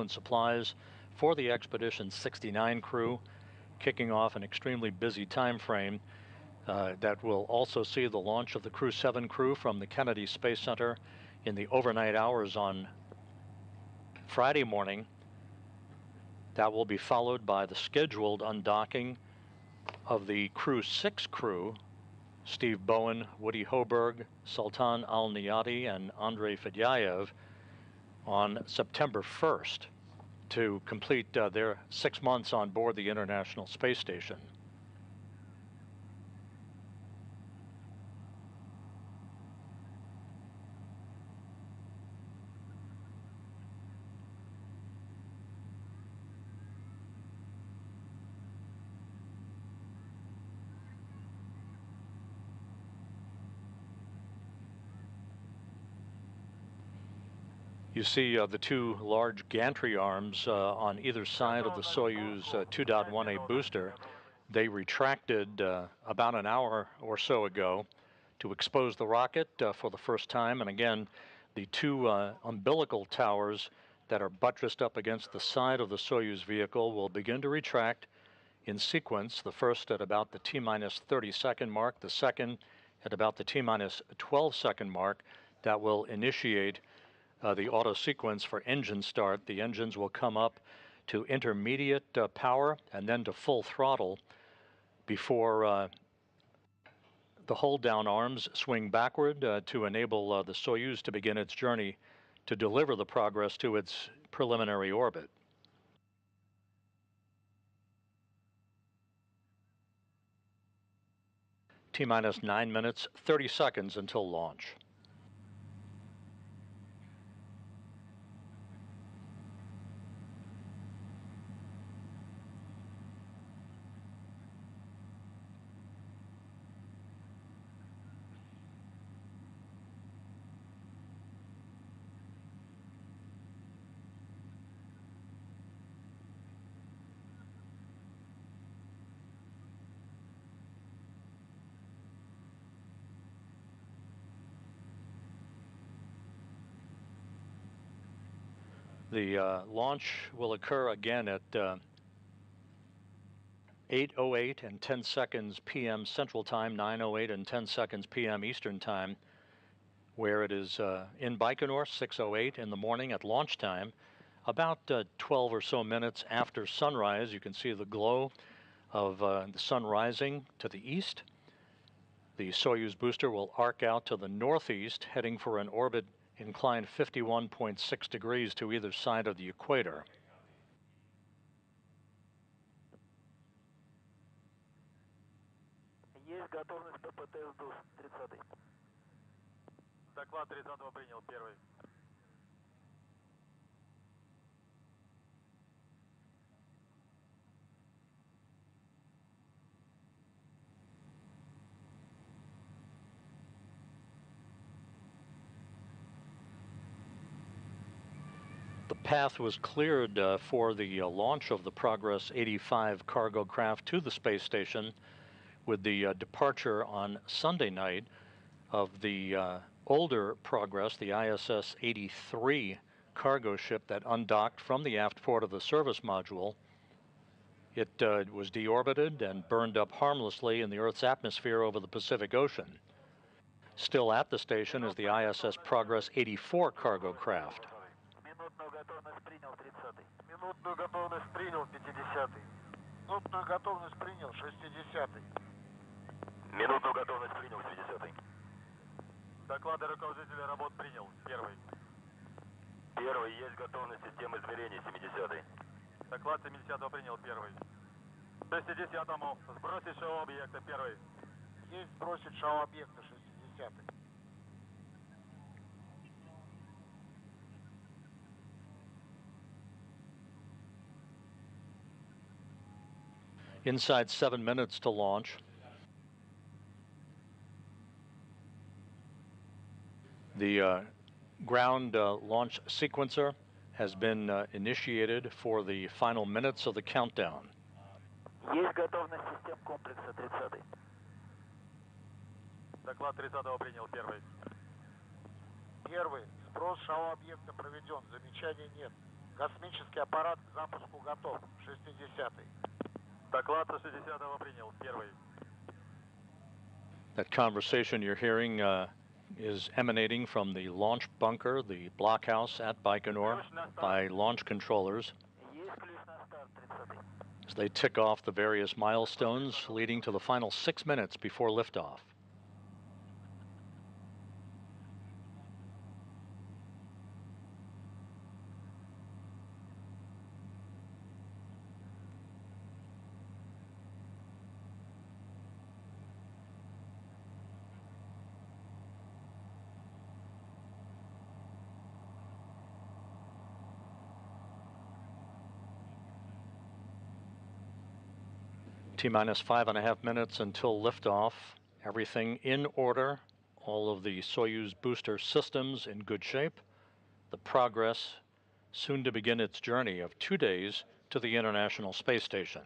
and supplies for the Expedition 69 crew, kicking off an extremely busy time frame that will also see the launch of the Crew 7 crew from the Kennedy Space Center in the overnight hours on Friday morning. That will be followed by the scheduled undocking of the Crew 6 crew, Steve Bowen, Woody Hoberg, Sultan Al-Niyati, and Andrei Fedyaev, on September 1st to complete their 6 months on board the International Space Station. You see the two large gantry arms on either side of the Soyuz 2.1A booster. They retracted about an hour or so ago to expose the rocket for the first time. And again, the two umbilical towers that are buttressed up against the side of the Soyuz vehicle will begin to retract in sequence, the first at about the T-minus 30-second mark, the second at about the T-minus 12-second mark. That will initiate the auto sequence for engine start. The engines will come up to intermediate power and then to full throttle before the hold down arms swing backward to enable the Soyuz to begin its journey to deliver the progress to its preliminary orbit. T-minus 9 minutes, 30 seconds until launch. The launch will occur again at 8:08 and 10 seconds p.m. Central Time, 9:08 and 10 seconds p.m. Eastern Time, where it is in Baikonur, 6:08 in the morning at launch time. About 12 or so minutes after sunrise, you can see the glow of the sun rising to the east. The Soyuz booster will arc out to the northeast, heading for an orbit inclined 51.6 degrees to either side of the equator. Есть готовность ППТ-СДУ 30. Доклад 30-го принял, первый. The path was cleared for the launch of the Progress 85 cargo craft to the space station, with the departure on Sunday night of the older Progress, the ISS 83 cargo ship that undocked from the aft port of the service module. It was deorbited and burned up harmlessly in the Earth's atmosphere over the Pacific Ocean. Still at the station is the ISS Progress 84 cargo craft. Минутную готовность принял 30-й. Минутную готовность принял 50-й. Минутную готовность принял 60-й. Минутную готовность принял 60-й. Доклады руководителя работ принял. Первый. Первый. Есть готовность системы измерений 70-й. Доклад 70-го принял. Первый. 60-му сбросить шоу объекта. Первый. Есть сбросить шоу объекта 60-й. Inside 7 minutes to launch. The ground launch sequencer has been initiated for the final minutes of the countdown. Есть готовность систем комплекса 30-й. Доклад 30-го принял. Первый. Первый. Сброс шоу объекта проведен. Замечаний нет. Космический аппарат к запуску готов. 60-й. Доклад со 60-го принял. Первый. That conversation you're hearing is emanating from the launch bunker, the blockhouse at Baikonur, by launch controllers as they tick off the various milestones leading to the final 6 minutes before liftoff. T-minus 5.5 minutes until liftoff. Everything in order. All of the Soyuz booster systems in good shape. The Progress soon to begin its journey of 2 days to the International Space Station.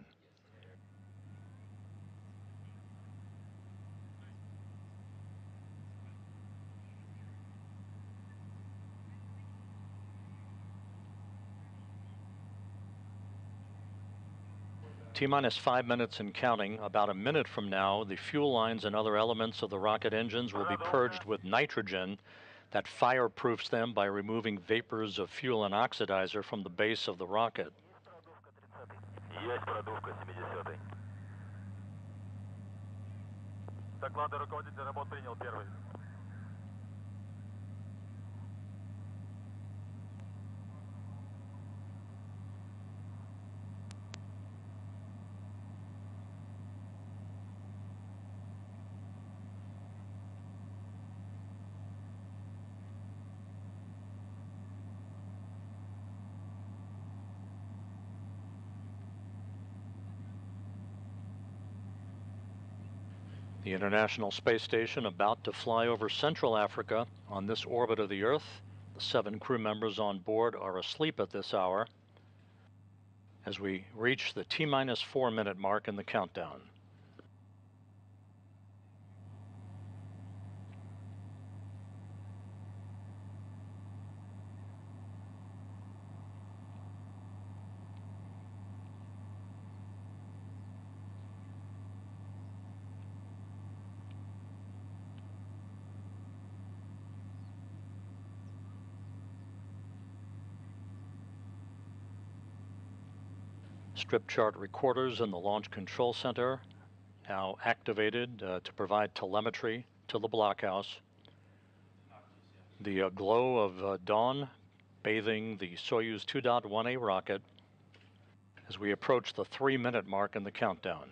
T-minus 5 minutes and counting. About a minute from now, the fuel lines and other elements of the rocket engines will be purged with nitrogen that fireproofs them by removing vapors of fuel and oxidizer from the base of the rocket. Есть продувка 70-й. Доклады руководитель работ принял. Первый. The International Space Station about to fly over Central Africa on this orbit of the Earth. The 7 crew members on board are asleep at this hour as we reach the T-minus 4 minute mark in the countdown. Strip chart recorders in the Launch Control Center now activated to provide telemetry to the blockhouse. The glow of dawn bathing the Soyuz 2.1A rocket as we approach the 3 minute mark in the countdown.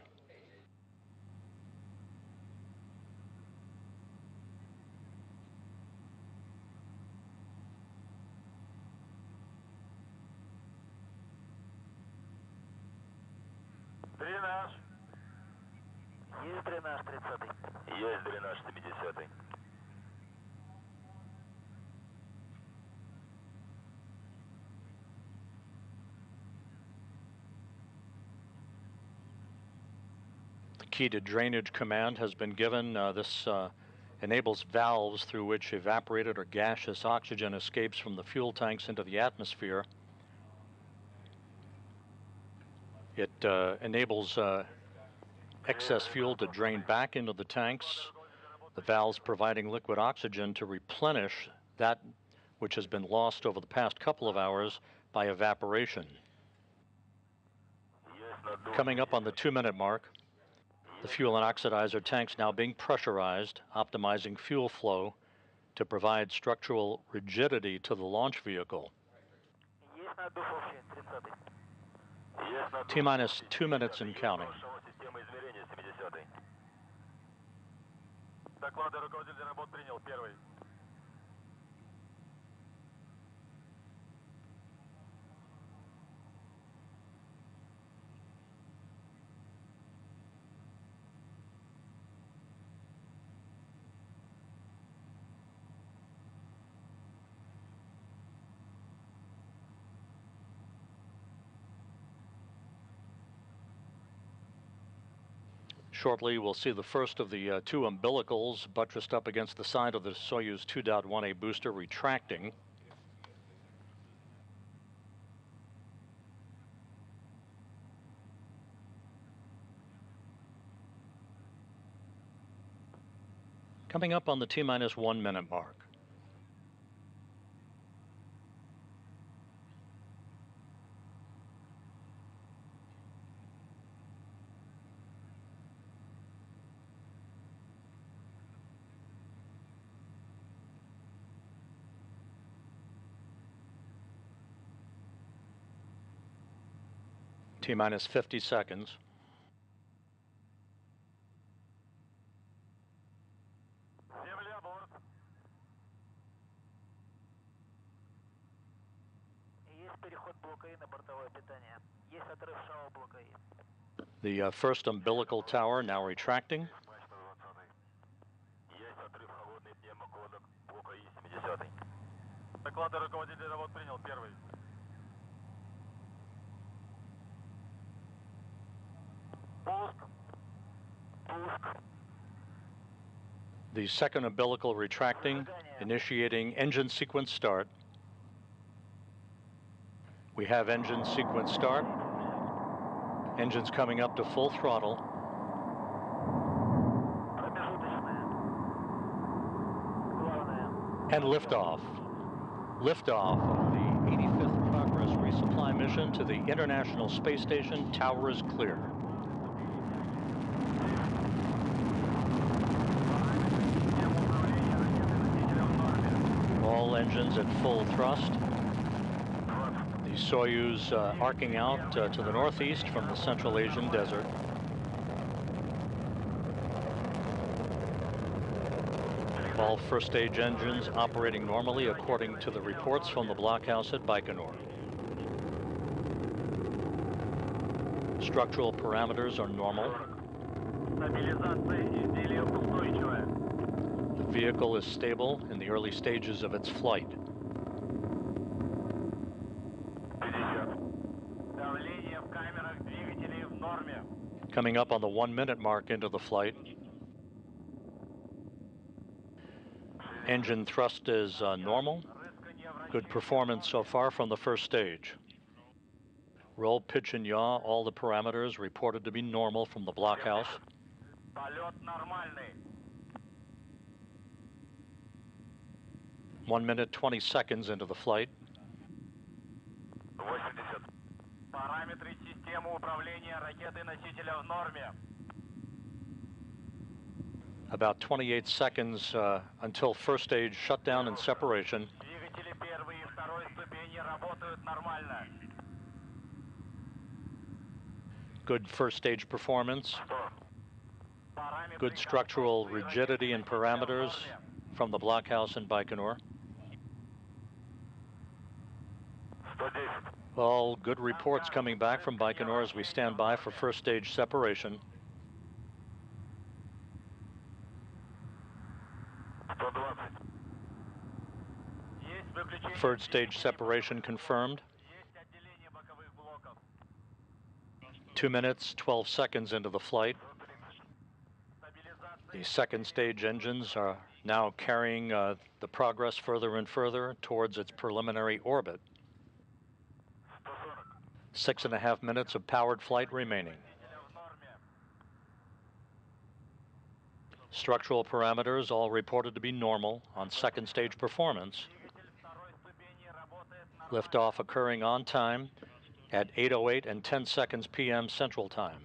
Дренаж. Есть дренаж 30-й. Есть дренаж 70-й. The key to drainage command has been given. This enables valves through which evaporated or gaseous oxygen escapes from the fuel tanks into the atmosphere. It enables excess fuel to drain back into the tanks, the valves providing liquid oxygen to replenish that which has been lost over the past couple of hours by evaporation. Coming up on the 2 minute mark, the fuel and oxidizer tanks now being pressurized, optimizing fuel flow to provide structural rigidity to the launch vehicle. T-minus 2 minutes and counting. Доклады руководитель работ принял. Первый. Shortly, we'll see the first of the 2 umbilicals buttressed up against the side of the Soyuz 2.1A booster retracting. Coming up on the T-minus 1 minute mark. T-minus 50 seconds. The first umbilical tower now retracting. The second umbilical retracting, initiating engine sequence start. We have engine sequence start. Engines coming up to full throttle. And liftoff. Liftoff of the 85th Progress resupply mission to the International Space Station. Tower is clear. All engines at full thrust. The Soyuz arcing out to the northeast from the Central Asian desert. All first stage engines operating normally according to the reports from the blockhouse at Baikonur. Structural parameters are normal. The vehicle is stable in the early stages of its flight. Coming up on the 1 minute mark into the flight. Engine thrust is normal. Good performance so far from the first stage. Roll, pitch, and yaw, all the parameters reported to be normal from the blockhouse. 1 minute, 20 seconds into the flight. About 28 seconds until first stage shutdown and separation. Good first stage performance. Good structural rigidity and parameters from the blockhouse in Baikonur. All good reports coming back from Baikonur as we stand by for first stage separation. Third stage separation confirmed. 2 minutes, 12 seconds into the flight. The second stage engines are now carrying the Progress further and further towards its preliminary orbit. 6.5 minutes of powered flight remaining. Structural parameters all reported to be normal on second stage performance. Liftoff occurring on time at 8:08 and 10 seconds p.m. Central Time.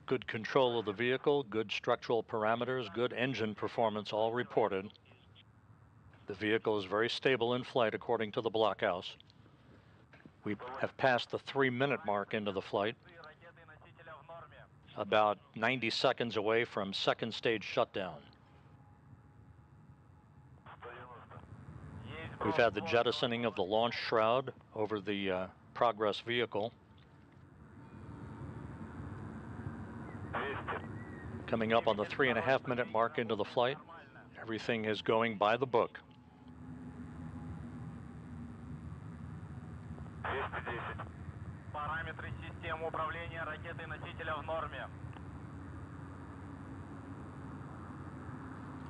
Good control of the vehicle, good structural parameters, good engine performance all reported. The vehicle is very stable in flight according to the blockhouse. We have passed the 3 minute mark into the flight. About 90 seconds away from second stage shutdown. We've had the jettisoning of the launch shroud over the Progress vehicle. Coming up on the 3.5 minute mark into the flight. Everything is going by the book.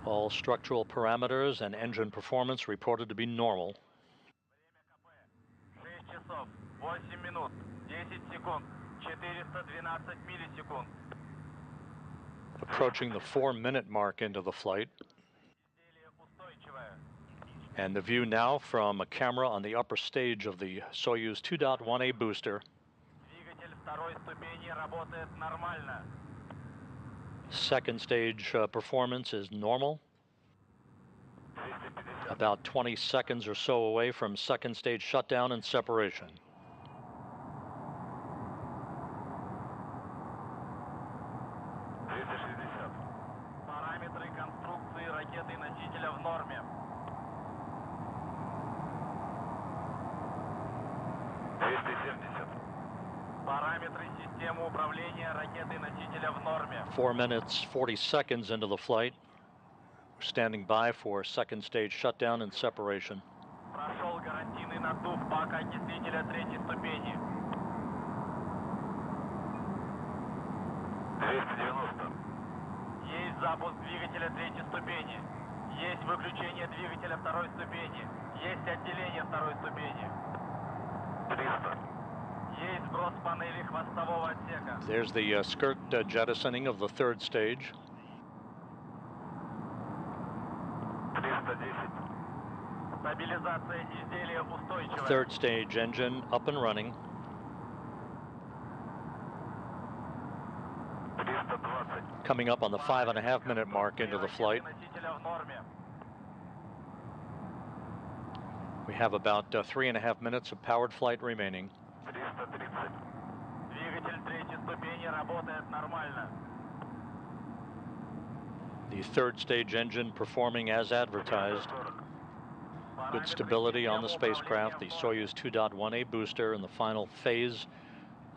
All structural parameters and engine performance reported to be normal. 8 минут, 10 секунд, 412 миллисекунд. Approaching the 4-minute mark into the flight. And the view now from a camera on the upper stage of the Soyuz 2.1A booster. Second stage performance is normal. About 20 seconds or so away from second stage shutdown and separation. Параметры системы управления ракетой-носителя в норме. 4 minutes, 40 seconds into the flight. We're standing by for second stage shutdown and separation. Прошел гарантийный наддув бака окислителя третьей ступени. 290. Есть запуск двигателя третьей ступени. Есть выключение двигателя второй ступени. Есть отделение второй ступени. 300. There's the skirt jettisoning of the third stage. 310. Стабилизация изделия устойчивая. Third stage engine up and running. 320. Coming up on the 5.5-minute mark into the flight. We have about 3.5 minutes of powered flight remaining. 330. Двигатель третьей ступени работает нормально. The third stage engine performing as advertised. Good stability on the spacecraft, the Soyuz 2.1A booster in the final phase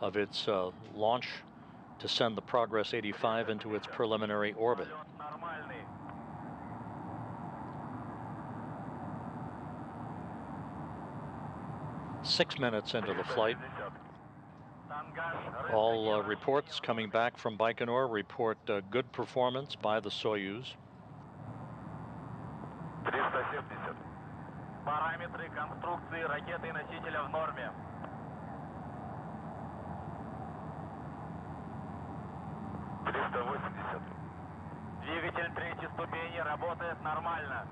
of its launch to send the Progress 85 into its preliminary orbit. Six minutes into the flight. All reports coming back from Baikonur report good performance by the Soyuz. 370. Параметры конструкции ракеты-носителя в норме. 380. Двигатель третьей ступени работает нормально.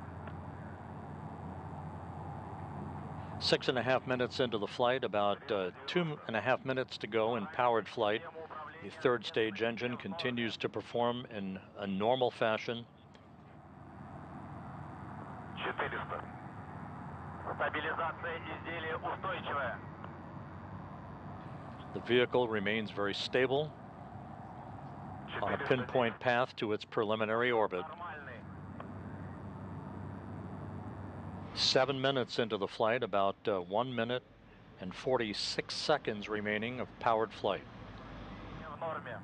6.5 minutes into the flight, about 2.5 minutes to go in powered flight. The third stage engine continues to perform in a normal fashion. 400. Стабилизация изделия устойчивая. The vehicle remains very stable on a pinpoint path to its preliminary orbit. 7 minutes into the flight, about 1 minute and 46 seconds remaining of powered flight. 430.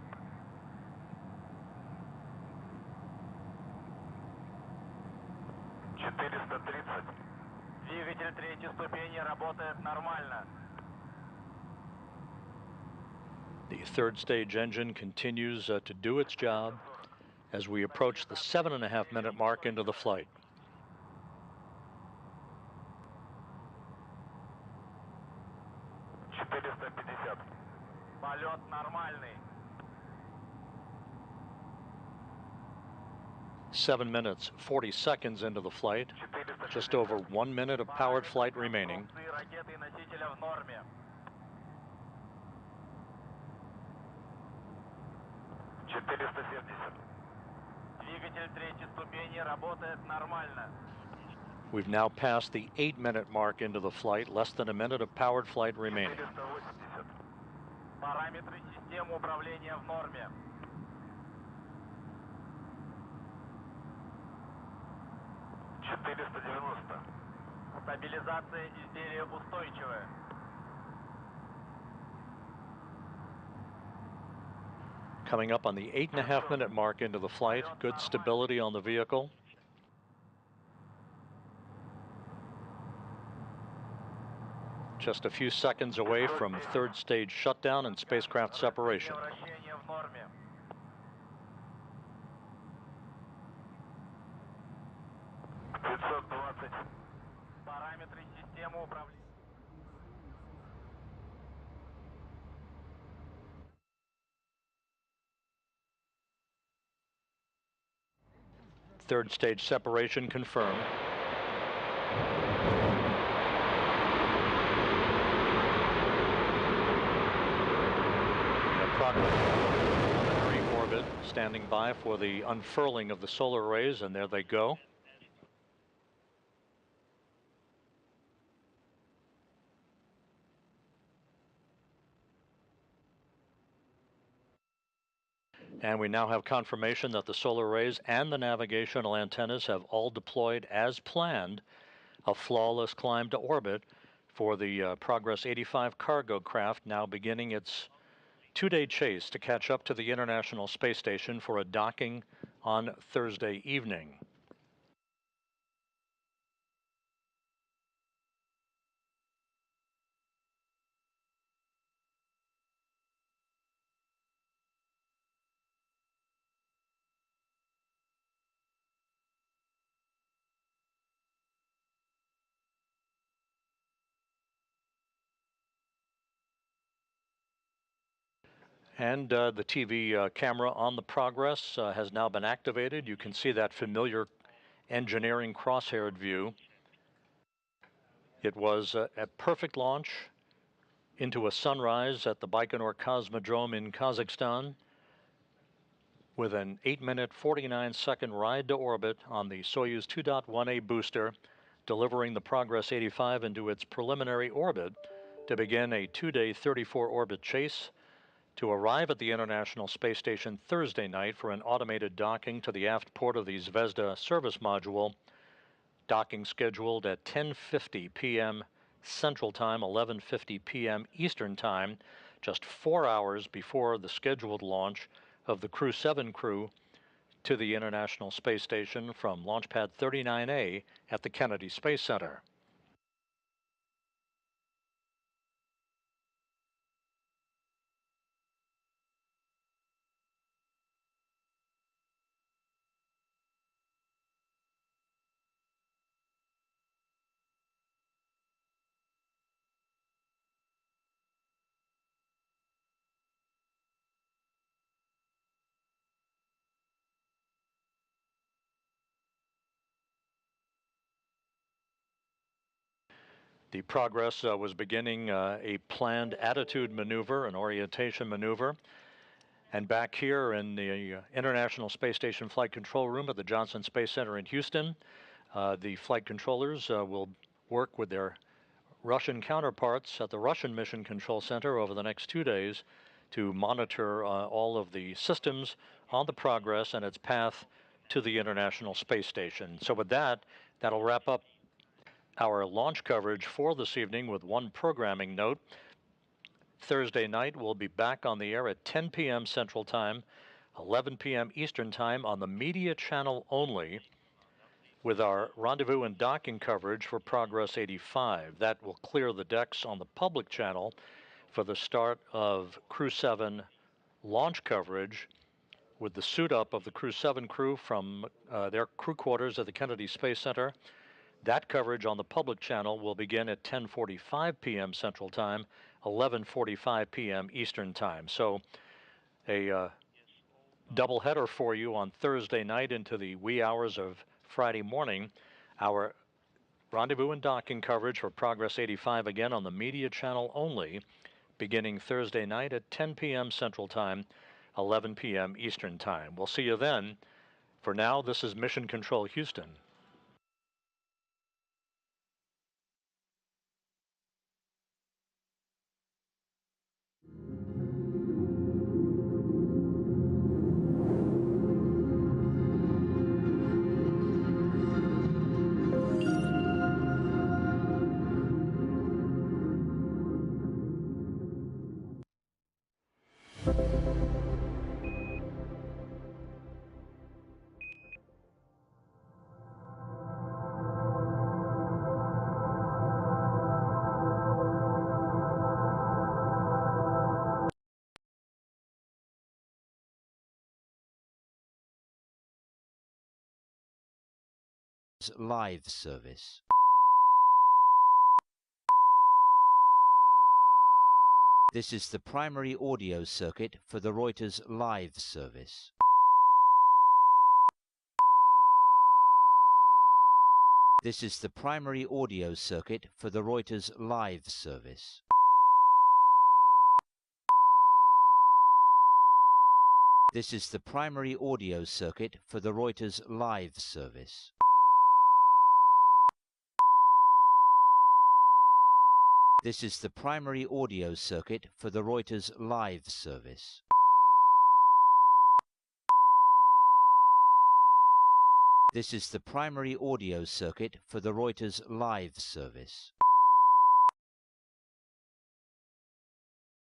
Двигатель третьей ступени работает нормально. The third stage engine continues to do its job as we approach the 7.5 minute mark into the flight. 450. Полет нормальный. 7 minutes, 40 seconds into the flight. Just over 1 minute of powered flight remaining. 470. Двигатель третьей ступени работает нормально. We've now passed the 8-minute mark into the flight, less than a minute of powered flight remaining. 480. Параметры системы управления в норме. 490. Стабилизация изделия устойчивая. Coming up on the 8.5 minute mark into the flight, good stability on the vehicle. Just a few seconds away from third stage shutdown and spacecraft separation. 520. Параметры системы управления. Third stage separation confirmed. Progress preliminary orbit standing by for the unfurling of the solar arrays, and there they go. And we now have confirmation that the solar arrays and the navigational antennas have all deployed as planned. A flawless climb to orbit for the Progress 85 cargo craft, now beginning its two-day chase to catch up to the International Space Station for a docking on Thursday evening. And the TV camera on the Progress has now been activated. You can see that familiar engineering cross-haired view. It was a perfect launch into a sunrise at the Baikonur Cosmodrome in Kazakhstan, with an 8-minute, 49-second ride to orbit on the Soyuz 2.1A booster, delivering the Progress 85 into its preliminary orbit to begin a two-day 34-orbit chase to arrive at the International Space Station Thursday night for an automated docking to the aft port of the Zvezda service module, docking scheduled at 10:50 p.m. Central Time, 11:50 p.m. Eastern Time, just 4 hours before the scheduled launch of the Crew 7 crew to the International Space Station from Launch Pad 39A at the Kennedy Space Center. The Progress was beginning a planned attitude maneuver, an orientation maneuver. And back here in the International Space Station Flight Control Room at the Johnson Space Center in Houston, the flight controllers will work with their Russian counterparts at the Russian Mission Control Center over the next 2 days to monitor all of the systems on the Progress and its path to the International Space Station. So with that, that'll wrap up our launch coverage for this evening with one programming note. Thursday night, we'll be back on the air at 10 p.m. Central Time, 11 p.m. Eastern Time on the media channel only, with our rendezvous and docking coverage for Progress 85. That will clear the decks on the public channel for the start of Crew 7 launch coverage, with the suit up of the Crew 7 crew from their crew quarters at the Kennedy Space Center. That coverage on the public channel will begin at 10:45 p.m. Central Time, 11:45 p.m. Eastern Time. So a doubleheader for you on Thursday night into the wee hours of Friday morning. Our rendezvous and docking coverage for Progress 85 again on the media channel only, beginning Thursday night at 10 p.m. Central Time, 11 p.m. Eastern Time. We'll see you then. For now, this is Mission Control Houston. Live service. This is the primary audio circuit for the Reuters live service. This is the primary audio circuit for the Reuters live service. This is the primary audio circuit for the Reuters live service. This is the primary audio circuit for the Reuters live service. This is the primary audio circuit for the Reuters live service.